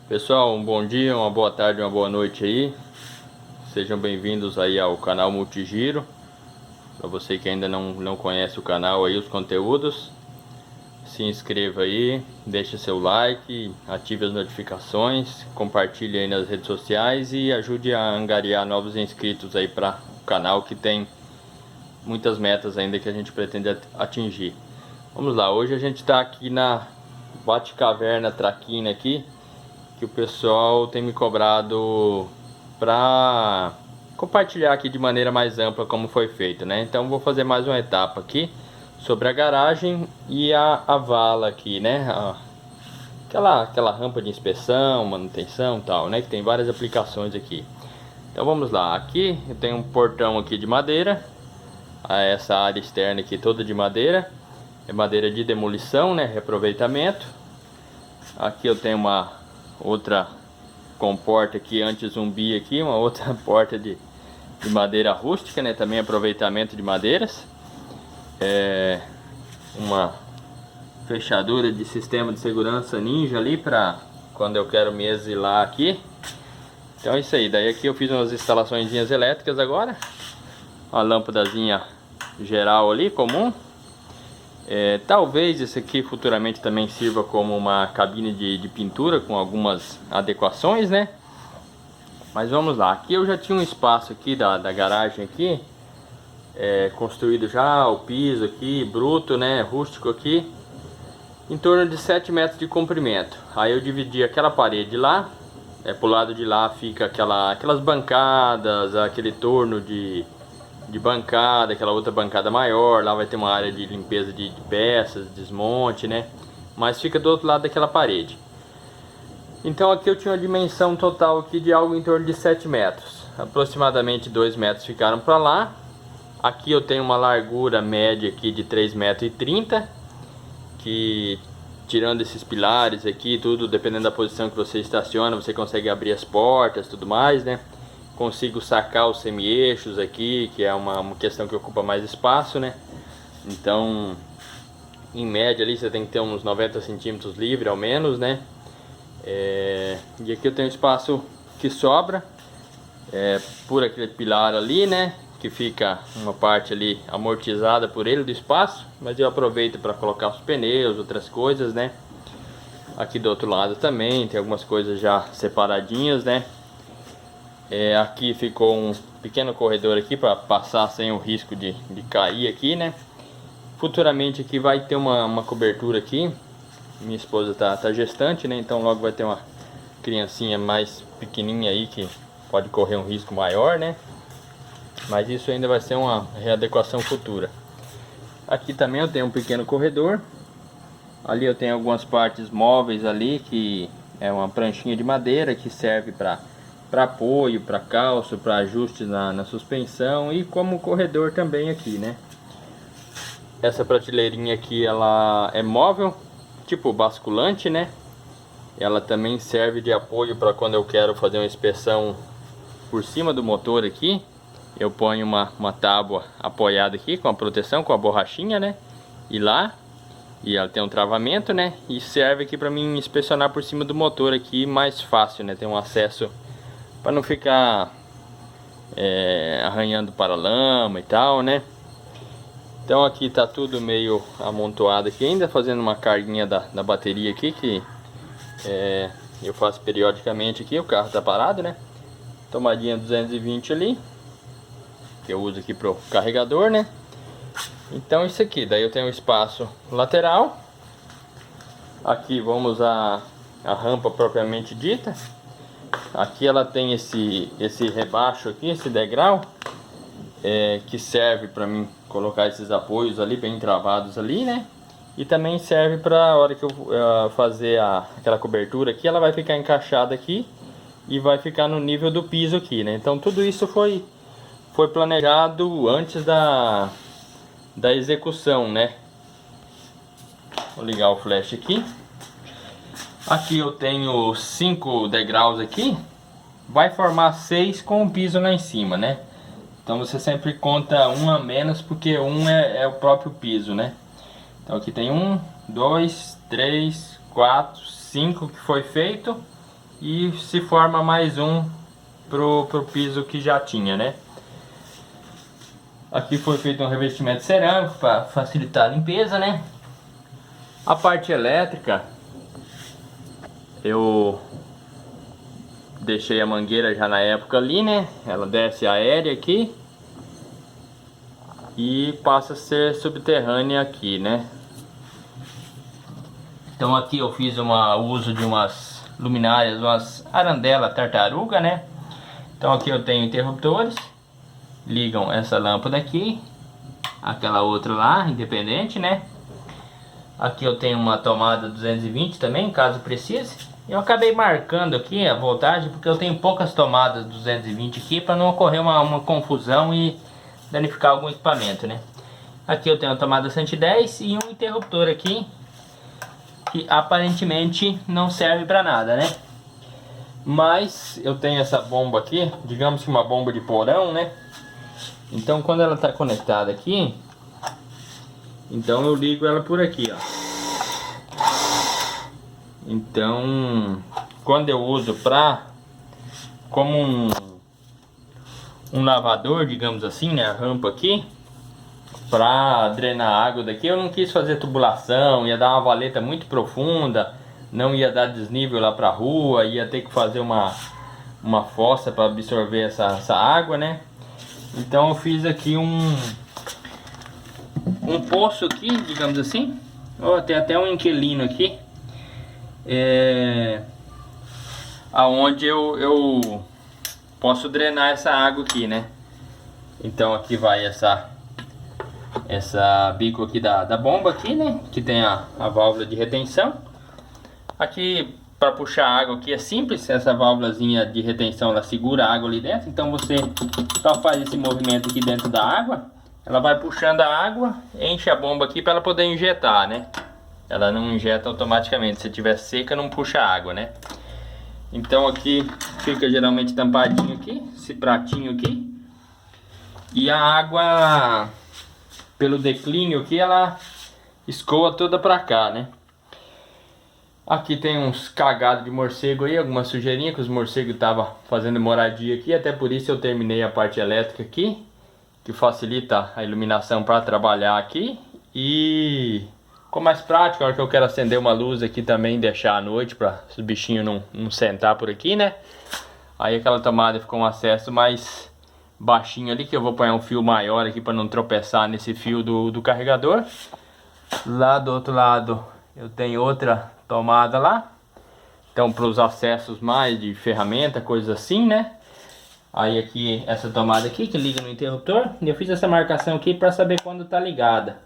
Pessoal, um bom dia, uma boa tarde, uma boa noite aí. Sejam bem-vindos aí ao canal Multigiro. Para você que ainda não conhece o canal aí, os conteúdos, se inscreva aí, deixe seu like, ative as notificações, compartilhe aí nas redes sociais e ajude a angariar novos inscritos aí para o canal, que tem muitas metas ainda que a gente pretende atingir. Vamos lá, hoje a gente está aqui na Batcaverna Traquina aqui, que o pessoal tem me cobrado para compartilhar aqui de maneira mais ampla como foi feito, né? Então vou fazer mais uma etapa aqui sobre a garagem e a vala aqui, né? Aquela rampa de inspeção, manutenção e tal, né? Que tem várias aplicações aqui. Então vamos lá, aqui eu tenho um portão aqui de madeira. Essa área externa aqui toda de madeira, é madeira de demolição, né? Reaproveitamento. Aqui eu tenho uma outra comporta aqui anti-zumbi aqui, uma outra porta de madeira rústica, né? Também aproveitamento de madeiras. Uma fechadura de sistema de segurança ninja ali para quando eu quero me exilar aqui. Então é isso aí. Daí aqui eu fiz umas instalações elétricas agora. Uma lâmpadazinha geral ali, comum. Talvez esse aqui futuramente também sirva como uma cabine de pintura com algumas adequações, né? Mas vamos lá, aqui eu já tinha um espaço aqui da garagem aqui, construído já, o piso aqui, bruto, né, rústico aqui, em torno de 7 metros de comprimento. Aí eu dividi aquela parede lá, pro lado de lá fica aquelas bancadas, aquele torno de bancada, aquela outra bancada maior, lá vai ter uma área de limpeza de peças, desmonte, né? Mas fica do outro lado daquela parede. Então aqui eu tinha uma dimensão total aqui de algo em torno de 7 metros. Aproximadamente 2 metros ficaram para lá. Aqui eu tenho uma largura média aqui de 3,30 m, que tirando esses pilares aqui, tudo, dependendo da posição que você estaciona, você consegue abrir as portas, tudo mais, né? Consigo sacar os semi-eixos aqui, que é uma questão que ocupa mais espaço, né? Então, em média ali você tem que ter uns 90 centímetros livre ao menos, né? E aqui eu tenho espaço que sobra, por aquele pilar ali, né? Que fica uma parte ali amortizada por ele do espaço, mas eu aproveito para colocar os pneus, outras coisas, né? Aqui do outro lado também tem algumas coisas já separadinhas, né? Aqui ficou um pequeno corredor aqui para passar sem o risco de cair aqui, né? Futuramente aqui vai ter uma cobertura aqui. Minha esposa tá gestante, né? Então logo vai ter uma criancinha mais pequenininha aí que pode correr um risco maior, né? Mas isso ainda vai ser uma readequação futura. Aqui também eu tenho um pequeno corredor. Ali eu tenho algumas partes móveis ali, que é uma pranchinha de madeira que serve para apoio, para calço, para ajustes na suspensão e como corredor também aqui, né? Essa prateleirinha aqui ela é móvel, tipo basculante, né? Ela também serve de apoio para quando eu quero fazer uma inspeção por cima do motor aqui. Eu ponho uma tábua apoiada aqui com a proteção, com a borrachinha, né? E ela tem um travamento, né? E serve aqui para mim inspecionar por cima do motor aqui mais fácil, né? Tem um acesso para não ficar arranhando paralama e tal, né? Então aqui tá tudo meio amontoado aqui ainda, fazendo uma carguinha da bateria aqui, que eu faço periodicamente aqui. O carro tá parado, né? Tomadinha 220 ali, que eu uso aqui pro carregador, né? Então isso aqui, daí eu tenho um espaço lateral. Aqui vamos a rampa propriamente dita. Aqui ela tem esse rebaixo aqui, esse degrau, que serve para mim colocar esses apoios ali bem travados ali, né? E também serve para a hora que eu fazer aquela cobertura aqui, ela vai ficar encaixada aqui e vai ficar no nível do piso aqui, né? Então tudo isso foi planejado antes da execução, né? Vou ligar o flash aqui. Aqui eu tenho 5 degraus aqui. Vai formar 6 com o piso lá em cima, né? Então você sempre conta um a menos, porque um é o próprio piso, né? Então aqui tem 1, 2, 3, 4, 5 que foi feito. e se forma mais um pro piso que já tinha, né? Aqui foi feito um revestimento cerâmico para facilitar a limpeza, né? A parte elétrica, eu deixei a mangueira já na época ali, né? Ela desce aérea aqui e passa a ser subterrânea aqui, né? Então aqui eu fiz uso de umas luminárias, umas arandela tartaruga, né? Então aqui eu tenho interruptores, ligam essa lâmpada aqui, aquela outra lá, independente, né? Aqui eu tenho uma tomada 220 também, caso precise. Eu acabei marcando aqui a voltagem porque eu tenho poucas tomadas 220 aqui para não ocorrer uma confusão e danificar algum equipamento, né? Aqui eu tenho a tomada 110 e um interruptor aqui que aparentemente não serve para nada, né? Mas eu tenho essa bomba aqui, digamos que uma bomba de porão, né? Então quando ela está conectada aqui, então eu ligo ela por aqui, ó. Então quando eu uso como um lavador, digamos assim, né, a rampa aqui, para drenar a água daqui, eu não quis fazer tubulação, ia dar uma valeta muito profunda, não ia dar desnível lá para a rua, ia ter que fazer uma fossa para absorver essa água, né? Então eu fiz aqui um poço aqui, digamos assim. Ó, tem até um inquilino aqui, aonde eu posso drenar essa água aqui, né? Então aqui vai essa bico aqui da bomba aqui, né? Que tem a válvula de retenção. Aqui para puxar a água aqui é simples, essa válvulazinha de retenção ela segura a água ali dentro. Então você só faz esse movimento aqui dentro da água, ela vai puxando a água, enche a bomba aqui para ela poder injetar, né? Ela não injeta automaticamente, se tiver seca não puxa água, né? Então aqui fica geralmente tampadinho aqui, esse pratinho aqui. E a água, pelo declínio aqui, ela escoa toda pra cá, né? Aqui tem uns cagados de morcego aí, alguma sujeirinha que os morcegos estavam fazendo moradia aqui. Até por isso eu terminei a parte elétrica aqui, que facilita a iluminação para trabalhar aqui. E ficou mais prático, a hora que eu quero acender uma luz aqui também, deixar à noite para os bichinhos não sentar por aqui, né? Aí aquela tomada ficou um acesso mais baixinho ali, que eu vou pôr um fio maior aqui para não tropeçar nesse fio do carregador. Lá do outro lado eu tenho outra tomada lá, então para os acessos mais de ferramenta, coisas assim, né? Aí aqui essa tomada aqui que liga no interruptor, e eu fiz essa marcação aqui para saber quando tá ligada,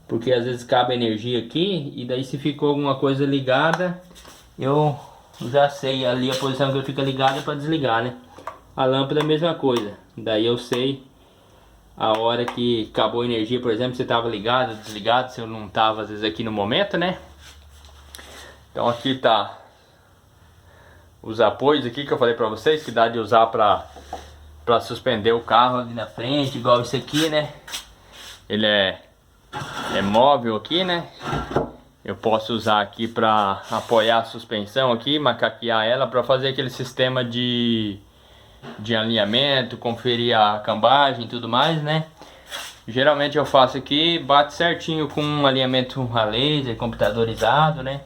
porque às vezes cabe energia aqui e daí se ficou alguma coisa ligada eu já sei ali a posição que eu fica ligada para desligar, né? A lâmpada é a mesma coisa, daí eu sei a hora que acabou a energia, por exemplo, se estava ligado, desligado, se eu não estava às vezes aqui no momento, né? Então aqui tá os apoios aqui que eu falei pra vocês, que dá de usar pra suspender o carro ali na frente, igual esse aqui, né? Ele é móvel aqui, né? Eu posso usar aqui pra apoiar a suspensão aqui, macaquear ela pra fazer aquele sistema de alinhamento, conferir a cambagem e tudo mais, né? Geralmente eu faço aqui, bate certinho com um alinhamento a laser, computadorizado, né?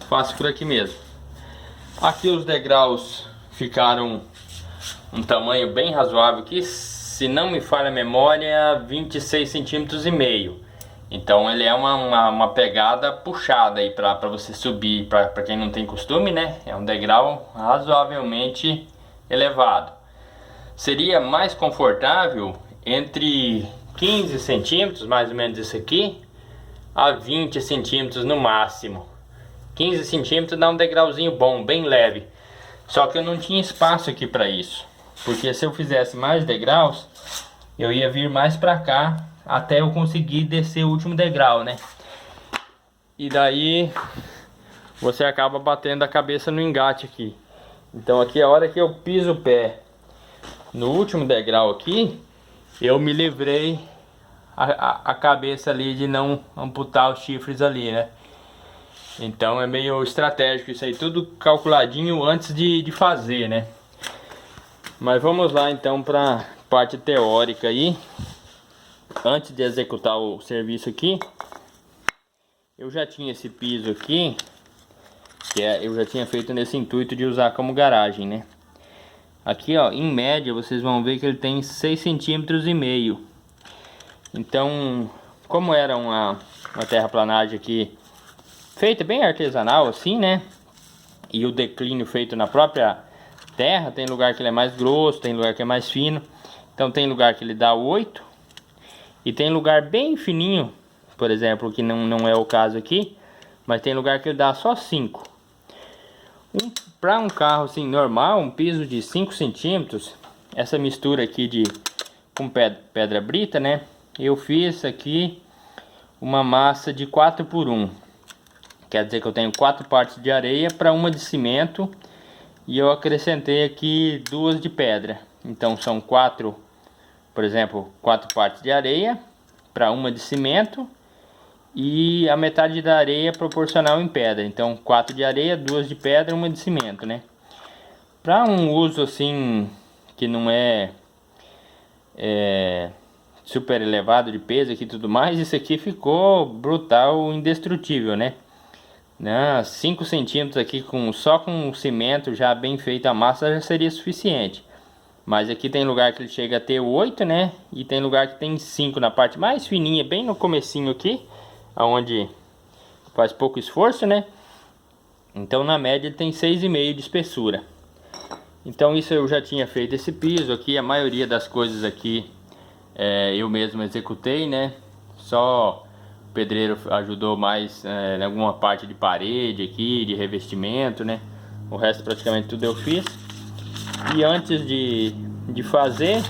Faço por aqui mesmo. Aqui os degraus ficaram um tamanho bem razoável aqui, se não me falha a memória, 26 centímetros e meio. Então ele é uma pegada puxada aí para você subir, para quem não tem costume, né? É um degrau razoavelmente elevado. Seria mais confortável entre 15 centímetros, mais ou menos isso aqui, a 20 centímetros no máximo. 15 centímetros dá um degrauzinho bom, bem leve. Só que eu não tinha espaço aqui para isso, porque se eu fizesse mais degraus, eu ia vir mais para cá até eu conseguir descer o último degrau, né? E daí você acaba batendo a cabeça no engate aqui. Então aqui a hora que eu piso o pé no último degrau aqui, eu me livrei a cabeça ali de não amputar os chifres ali, né? Então é meio estratégico isso aí, tudo calculadinho antes de fazer, né? Mas vamos lá então para parte teórica aí. Antes de executar o serviço aqui, eu já tinha esse piso aqui, eu já tinha feito nesse intuito de usar como garagem, né? Aqui, ó, em média, vocês vão ver que ele tem 6,5 cm. Então, como era uma terraplanagem aqui feita bem artesanal assim, né? E o declínio feito na própria terra, tem lugar que ele é mais grosso, tem lugar que é mais fino. Então tem lugar que ele dá 8 e tem lugar bem fininho, por exemplo, que não é o caso aqui, mas tem lugar que ele dá só 5. Para um carro assim normal, um piso de 5 centímetros, essa mistura aqui com pedra brita, né? Eu fiz aqui uma massa de 4x1. Quer dizer que eu tenho 4 partes de areia para uma de cimento. E eu acrescentei aqui 2 de pedra. Então são 4, por exemplo, 4 partes de areia para uma de cimento. E a metade da areia é proporcional em pedra. Então 4 de areia, 2 de pedra, uma de cimento, né? Para um uso assim que não é super elevado de peso aqui e tudo mais, isso aqui ficou brutal, indestrutível, né? 5 centímetros aqui só com cimento já bem feito a massa já seria suficiente. Mas aqui tem lugar que ele chega a ter 8, né? E tem lugar que tem 5 na parte mais fininha, bem no comecinho aqui, aonde faz pouco esforço, né? Então na média ele tem 6,5 de espessura. Então isso eu já tinha feito esse piso aqui, a maioria das coisas aqui eu mesmo executei, né? Só o pedreiro ajudou mais em alguma parte de parede aqui, de revestimento, né? O resto praticamente tudo eu fiz. E antes de fazer,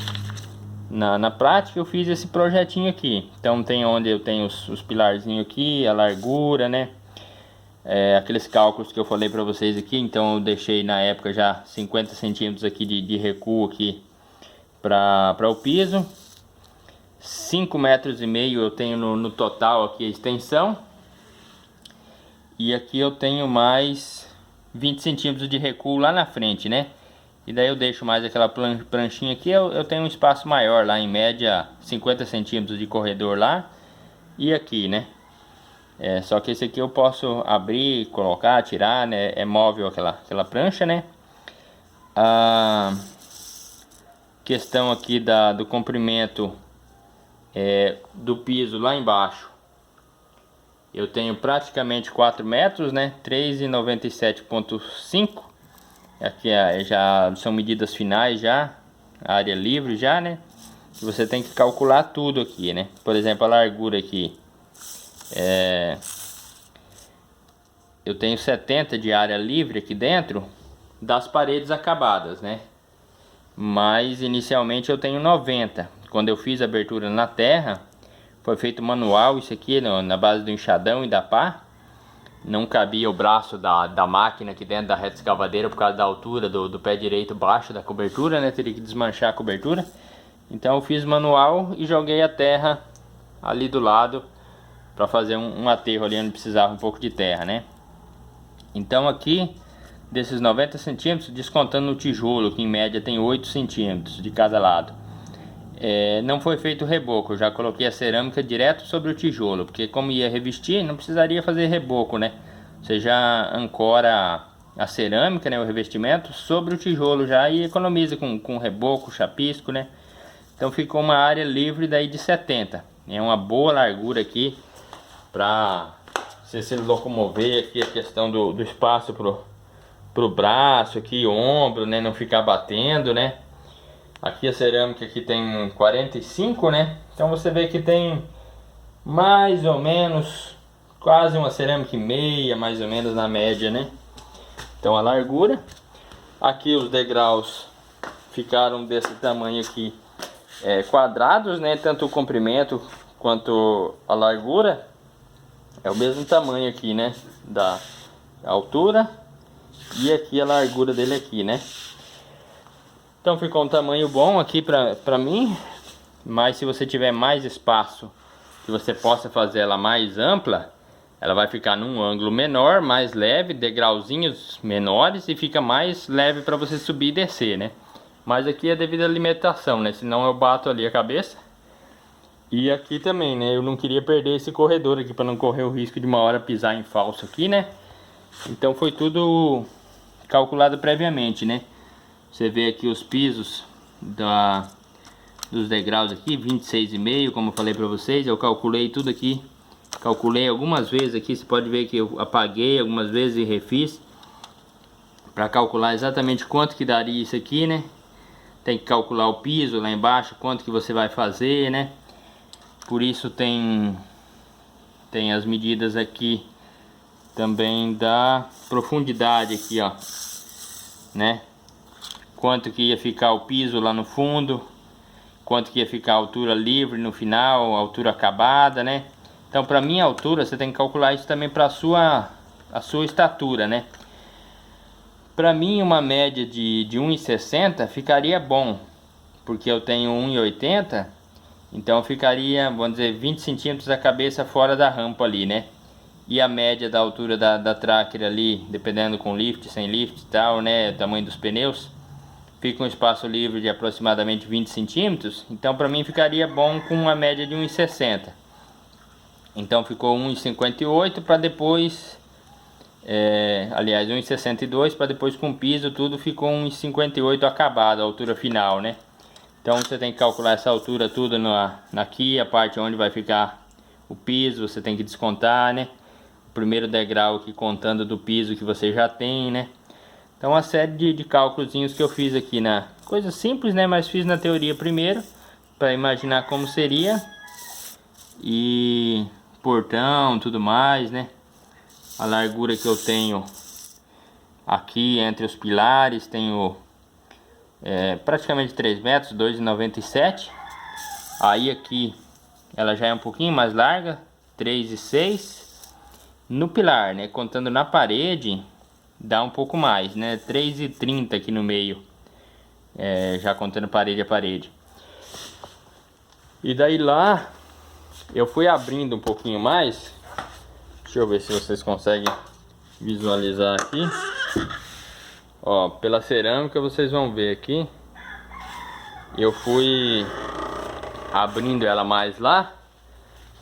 na prática eu fiz esse projetinho aqui. Então tem onde eu tenho os pilarzinhos aqui, a largura, né? Aqueles cálculos que eu falei para vocês aqui. Então eu deixei na época já 50 centímetros aqui de recuo aqui para o piso. 5,5 metros eu tenho no total aqui a extensão. E aqui eu tenho mais 20 centímetros de recuo lá na frente, né? E daí eu deixo mais aquela pranchinha aqui, eu tenho um espaço maior lá, em média 50 centímetros de corredor lá. E aqui, né? Só que esse aqui eu posso abrir, colocar, tirar, né? É móvel aquela prancha, né? A questão aqui do comprimento do piso lá embaixo, eu tenho praticamente 4 metros, né? 3,97,5. Aqui já são medidas finais já, a área livre já, né? E você tem que calcular tudo aqui, né? Por exemplo, a largura aqui, eu tenho 70 de área livre aqui dentro das paredes acabadas, né? Mas inicialmente eu tenho 90. Quando eu fiz a abertura na terra, foi feito manual isso aqui na base do enxadão e da pá. Não cabia o braço da máquina aqui dentro da reta escavadeira por causa da altura do pé direito baixo da cobertura, né? Teria que desmanchar a cobertura. Então eu fiz manual e joguei a terra ali do lado para fazer um aterro ali onde precisava um pouco de terra, né? Então aqui, desses 90 centímetros, descontando o tijolo, que em média tem 8 centímetros de cada lado, não foi feito reboco. Eu já coloquei a cerâmica direto sobre o tijolo, porque como ia revestir, não precisaria fazer reboco, né? Você já ancora a cerâmica, né, o revestimento, sobre o tijolo já e economiza com reboco, chapisco, né? Então ficou uma área livre daí de 70. É uma boa largura aqui para você se locomover aqui, a questão do espaço pro braço aqui, ombro, né, não ficar batendo, né? Aqui a cerâmica aqui tem 45, né? Então você vê que tem mais ou menos quase uma cerâmica e meia, mais ou menos na média, né? Então a largura. Aqui os degraus ficaram desse tamanho aqui, quadrados, né? Tanto o comprimento quanto a largura é o mesmo tamanho aqui, né? Da altura e aqui a largura dele aqui, né? Então ficou um tamanho bom aqui pra mim. Mas se você tiver mais espaço, que você possa fazer ela mais ampla, ela vai ficar num ângulo menor, mais leve, degrauzinhos menores e fica mais leve para você subir e descer, né? Mas aqui é devido à limitação, né? Senão eu bato ali a cabeça. E aqui também, né? Eu não queria perder esse corredor aqui para não correr o risco de uma hora pisar em falso aqui, né? Então foi tudo calculado previamente, né? Você vê aqui os pisos dos degraus aqui, 26,5, como eu falei para vocês. Eu calculei tudo aqui. Calculei algumas vezes aqui, você pode ver que eu apaguei algumas vezes e refiz. Para calcular exatamente quanto que daria isso aqui, né? Tem que calcular o piso lá embaixo, quanto que você vai fazer, né? Por isso tem as medidas aqui também da profundidade aqui, ó, né? Quanto que ia ficar o piso lá no fundo, quanto que ia ficar a altura livre no final, a altura acabada, né? Então, para minha altura, você tem que calcular isso também para a sua estatura, né? Para mim, uma média de 1,60 ficaria bom, porque eu tenho 1,80, então ficaria, vamos dizer, 20 centímetros a cabeça fora da rampa ali, né? E a média da altura da tracker ali, dependendo com lift, sem lift e tal, né? O tamanho dos pneus, fica um espaço livre de aproximadamente 20 centímetros. Então, para mim, ficaria bom com uma média de 1,60. Então ficou 1,58 para depois, aliás 1,62 para depois com piso tudo ficou 1,58 acabado, a altura final, né? Então você tem que calcular essa altura tudo aqui, a parte onde vai ficar o piso, você tem que descontar, né? O primeiro degrau aqui contando do piso que você já tem, né? Então uma série de cálculos que eu fiz aqui coisa simples, né? Mas fiz na teoria primeiro, para imaginar como seria. E portão, tudo mais, né? A largura que eu tenho aqui entre os pilares, tenho praticamente 3 metros, 2,97. Aí aqui ela já é um pouquinho mais larga, 3,6. No pilar, né? Contando na parede, dá um pouco mais, né? 3,30 aqui no meio, já contando parede a parede. E daí lá eu fui abrindo um pouquinho mais. Deixa eu ver se vocês conseguem visualizar aqui. Ó, pela cerâmica vocês vão ver aqui. Eu fui abrindo ela mais lá,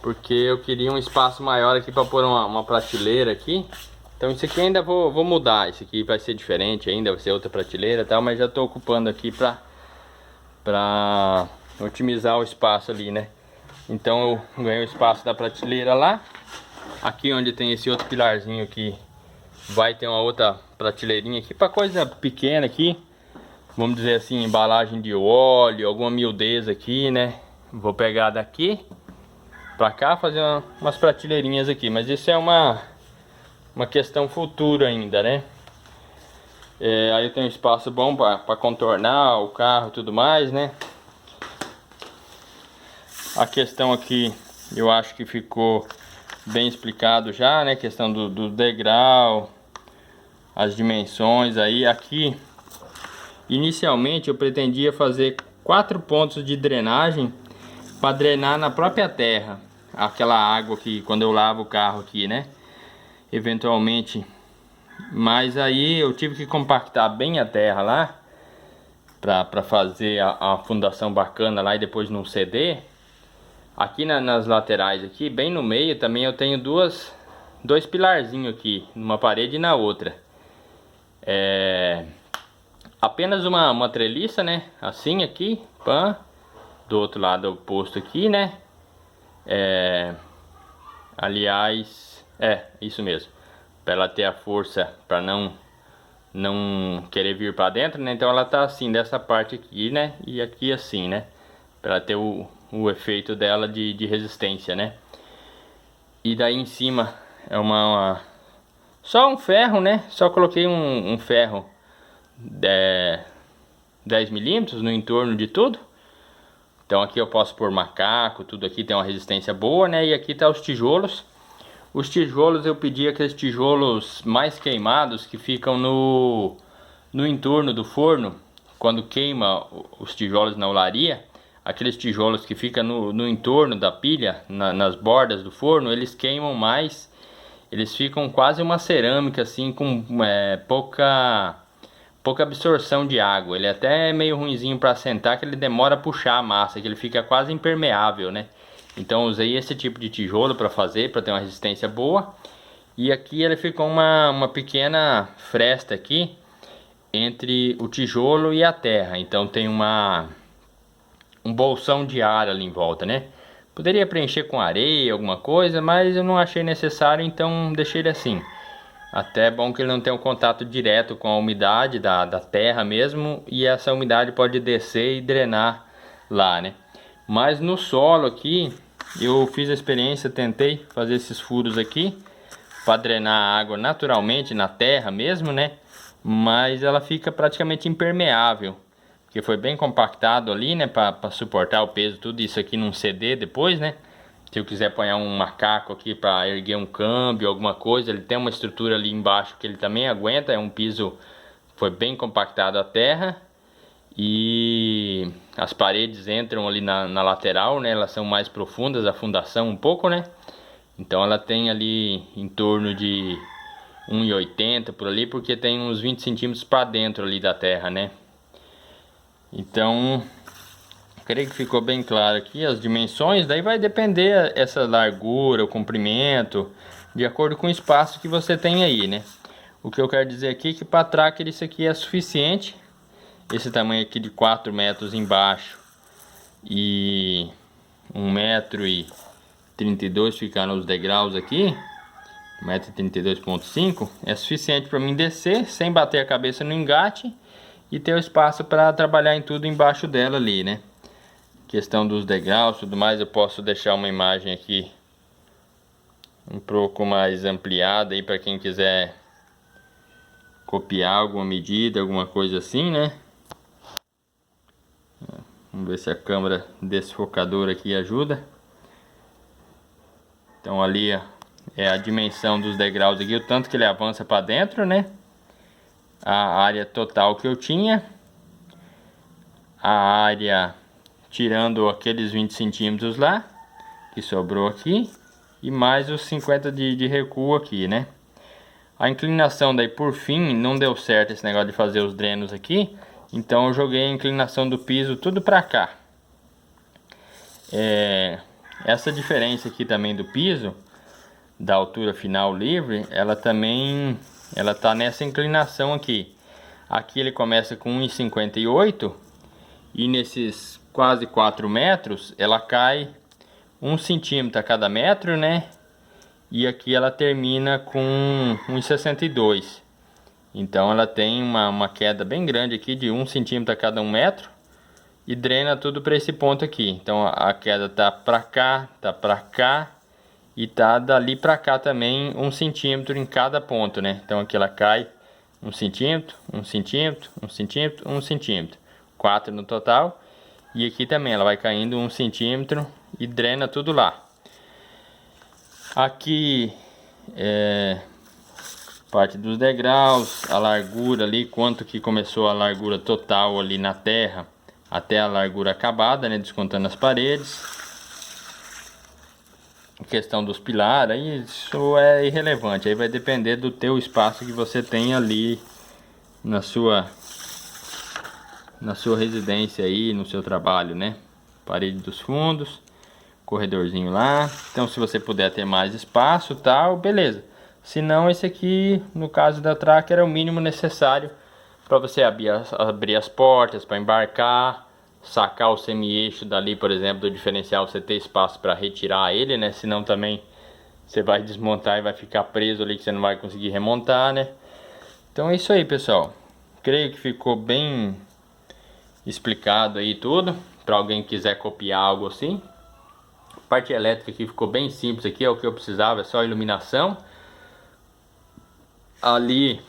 porque eu queria um espaço maior aqui para pôr uma prateleira aqui. Então isso aqui ainda vou mudar. Isso aqui vai ser diferente ainda, vai ser outra prateleira e tal. Mas já estou ocupando aqui para otimizar o espaço ali, né? Então eu ganhei o espaço da prateleira lá. Aqui onde tem esse outro pilarzinho aqui, vai ter uma outra prateleirinha aqui para coisa pequena aqui. Vamos dizer assim, embalagem de óleo, alguma miudeza aqui, né? Vou pegar daqui para cá, fazer umas prateleirinhas aqui. Mas isso é uma questão futura ainda, né? Aí eu tenho espaço bom para contornar o carro e tudo mais, né? A questão aqui, eu acho que ficou bem explicado já, né? Questão do degrau, as dimensões aí. Aqui, inicialmente eu pretendia fazer 4 pontos de drenagem para drenar na própria terra aquela água que quando eu lavo o carro aqui, né? Eventualmente. Mas aí eu tive que compactar bem a terra lá para fazer a fundação bacana lá e depois não ceder. Aqui nas laterais aqui, bem no meio também eu tenho dois pilarzinhos aqui, numa parede e na outra. Apenas uma treliça, né? Assim aqui, pã. Do outro lado oposto aqui, né? Aliás, isso mesmo. Para ela ter a força para não querer vir para dentro, né? Então ela tá assim, dessa parte aqui, né? E aqui assim, né? Para ela ter o efeito dela de resistência, né? E daí em cima é só um ferro, né? Só coloquei um ferro 10 milímetros no entorno de tudo. Então aqui eu posso pôr macaco, tudo aqui tem uma resistência boa, né? E aqui tá os tijolos. Os tijolos eu pedi aqueles tijolos mais queimados que ficam no entorno do forno. Quando queima os tijolos na olaria, aqueles tijolos que ficam no entorno da pilha, nas bordas do forno, eles queimam mais eles ficam quase uma cerâmica assim, com pouca absorção de água. Ele até é meio ruinzinho para assentar, que ele demora a puxar a massa, que ele fica quase impermeável, né? Então usei esse tipo de tijolo para fazer, para ter uma resistência boa. E aqui ele ficou uma pequena fresta aqui entre o tijolo e a terra. Então tem um bolsão de ar ali em volta, né? Poderia preencher com areia, alguma coisa, mas eu não achei necessário, então deixei ele assim. Até é bom que ele não tenha um contato direto com a umidade da terra mesmo, e essa umidade pode descer e drenar lá, né? Mas no solo aqui, eu fiz a experiência, tentei fazer esses furos aqui para drenar a água naturalmente na terra mesmo, né? Mas ela fica praticamente impermeável, porque foi bem compactado ali, né, para suportar o peso, tudo isso aqui não ceder depois, né? Se eu quiser pôr um macaco aqui para erguer um câmbio, alguma coisa, ele tem uma estrutura ali embaixo que ele também aguenta, é um piso, foi bem compactado a terra. E as paredes entram ali na lateral, né? Elas são mais profundas, a fundação um pouco, né? Então ela tem ali em torno de 1,80 por ali, porque tem uns 20 centímetros para dentro ali da terra, né? Então, creio que ficou bem claro aqui as dimensões. Daí vai depender essa largura, o comprimento, de acordo com o espaço que você tem aí, né? O que eu quero dizer aqui é que para tracker isso aqui é suficiente. Esse tamanho aqui de 4 metros embaixo e 1,32 m ficar nos degraus aqui, 1,32,5 m, é suficiente para mim descer sem bater a cabeça no engate e ter o espaço para trabalhar em tudo embaixo dela ali, né? Questão dos degraus, tudo mais, eu posso deixar uma imagem aqui um pouco mais ampliada aí para quem quiser copiar alguma medida, alguma coisa assim, né? Vamos ver se a câmera desfocadora aqui ajuda. Então ali ó, é a dimensão dos degraus aqui, o tanto que ele avança para dentro, né? A área total que eu tinha, a área tirando aqueles 20 centímetros lá que sobrou aqui, e mais os 50 de recuo aqui, né? A inclinação daí por fim não deu certo esse negócio de fazer os drenos aqui, então eu joguei a inclinação do piso tudo para cá. Essa diferença aqui também do piso, da altura final livre, ela tá nessa inclinação aqui. Aqui ele começa com 1,58 e nesses quase 4 metros ela cai 1 centímetro a cada metro, né? E aqui ela termina com 1,62. Então ela tem uma queda bem grande aqui de 1 centímetro a cada 1 metro e drena tudo para esse ponto aqui. Então a queda tá para cá e tá dali para cá também 1 centímetro em cada ponto, né? Então aqui ela cai 1 centímetro, 1 centímetro, 1 centímetro, 1 centímetro, 4 no total. E aqui também ela vai caindo 1 centímetro e drena tudo lá. Aqui parte dos degraus, a largura ali, quanto que começou a largura total ali na terra até a largura acabada, né, descontando as paredes. A questão dos pilares, isso é irrelevante, aí vai depender do teu espaço que você tem ali na sua residência aí, no seu trabalho, né? Parede dos fundos, corredorzinho lá. Então se você puder ter mais espaço, tal, beleza. Se não, esse aqui, no caso da tracker, é o mínimo necessário para você abrir as portas, para embarcar, sacar o semi-eixo dali, por exemplo, do diferencial, você ter espaço para retirar ele, né? Senão também você vai desmontar e vai ficar preso ali, que você não vai conseguir remontar, né? Então é isso aí, pessoal. Creio que ficou bem explicado aí tudo, para alguém que quiser copiar algo assim. A parte elétrica aqui ficou bem simples aqui, é o que eu precisava, é só iluminação. Ali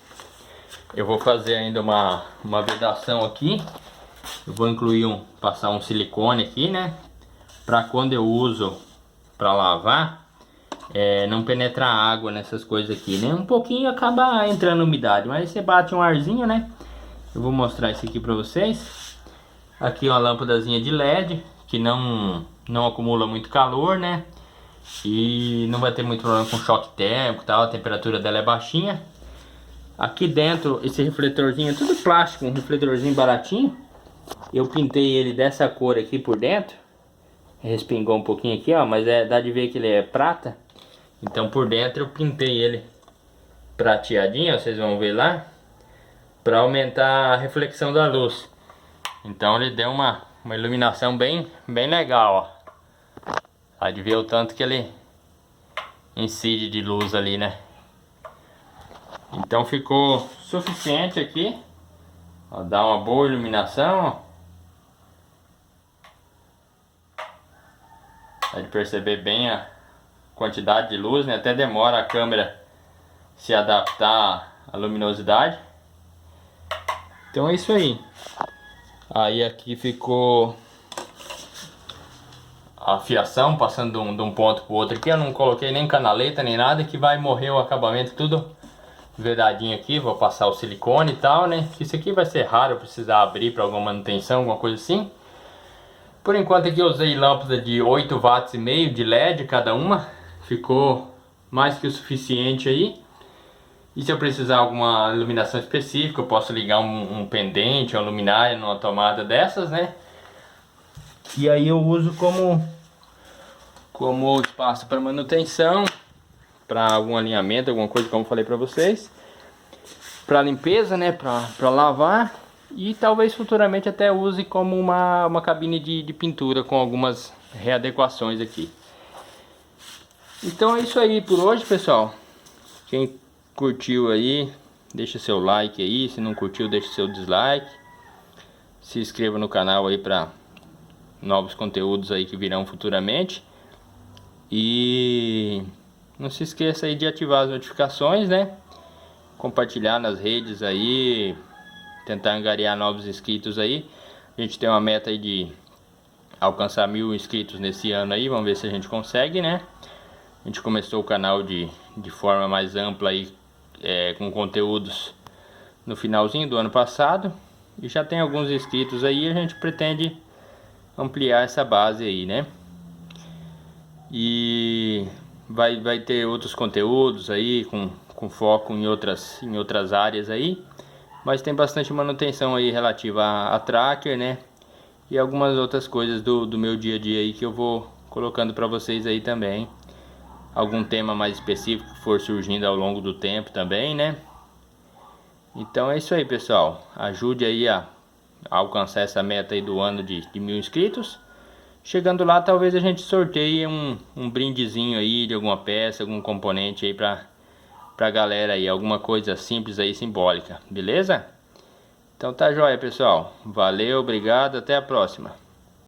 eu vou fazer ainda uma vedação aqui. Eu vou incluir passar um silicone aqui, né? Para quando eu uso para lavar, não penetrar água nessas coisas aqui, né? Um pouquinho acaba entrando umidade, mas você bate um arzinho, né? Eu vou mostrar isso aqui para vocês. Aqui uma lâmpadazinha de LED que não acumula muito calor, né? E não vai ter muito problema com choque térmico e tal, a temperatura dela é baixinha. Aqui dentro, esse refletorzinho é tudo plástico, um refletorzinho baratinho. Eu pintei ele dessa cor aqui por dentro. Respingou um pouquinho aqui, ó, mas dá de ver que ele é prata. Então por dentro eu pintei ele prateadinho, ó, vocês vão ver lá, para aumentar a reflexão da luz. Então ele deu uma iluminação bem legal, ó. Dá de ver o tanto que ele incide de luz ali, né? Então ficou suficiente aqui, ó, dá uma boa iluminação, ó. Dá de perceber bem a quantidade de luz, né? Até demora a câmera se adaptar à luminosidade. Então é isso aí. Aí aqui ficou a fiação passando de um ponto para o outro aqui. Eu não coloquei nem canaleta nem nada, que vai morrer o acabamento tudo vedadinho aqui. Vou passar o silicone e tal, né? Isso aqui vai ser raro precisar abrir para alguma manutenção, alguma coisa assim. Por enquanto aqui eu usei lâmpada de 8,5 watts de LED cada uma. Ficou mais que o suficiente aí. E se eu precisar alguma iluminação específica, eu posso ligar um pendente, uma luminária numa tomada dessas, né? E aí eu uso como espaço para manutenção, para algum alinhamento, alguma coisa como eu falei para vocês. Para limpeza, né? Para lavar. E talvez futuramente até use como uma cabine de pintura com algumas readequações aqui. Então é isso aí por hoje, pessoal. Quem curtiu aí, deixa seu like aí. Se não curtiu, deixa seu dislike. Se inscreva no canal aí para novos conteúdos aí que virão futuramente. E não se esqueça aí de ativar as notificações, né? Compartilhar nas redes aí. Tentar angariar novos inscritos aí. A gente tem uma meta aí de alcançar 1000 inscritos nesse ano aí. Vamos ver se a gente consegue, né? A gente começou o canal de forma mais ampla aí, com conteúdos no finalzinho do ano passado. E já tem alguns inscritos aí. A gente pretende ampliar essa base aí, né? E vai ter outros conteúdos aí com foco em outras áreas aí. Mas tem bastante manutenção aí relativa a tracker, né? E algumas outras coisas do meu dia a dia aí que eu vou colocando para vocês aí também. Algum tema mais específico que for surgindo ao longo do tempo também, né? Então é isso aí, pessoal. Ajude aí a alcançar essa meta aí do ano de 1000 inscritos. Chegando lá, talvez a gente sorteie um brindezinho aí de alguma peça, algum componente aí pra galera aí, alguma coisa simples aí, simbólica, beleza? Então tá joia, pessoal. Valeu, obrigado, até a próxima.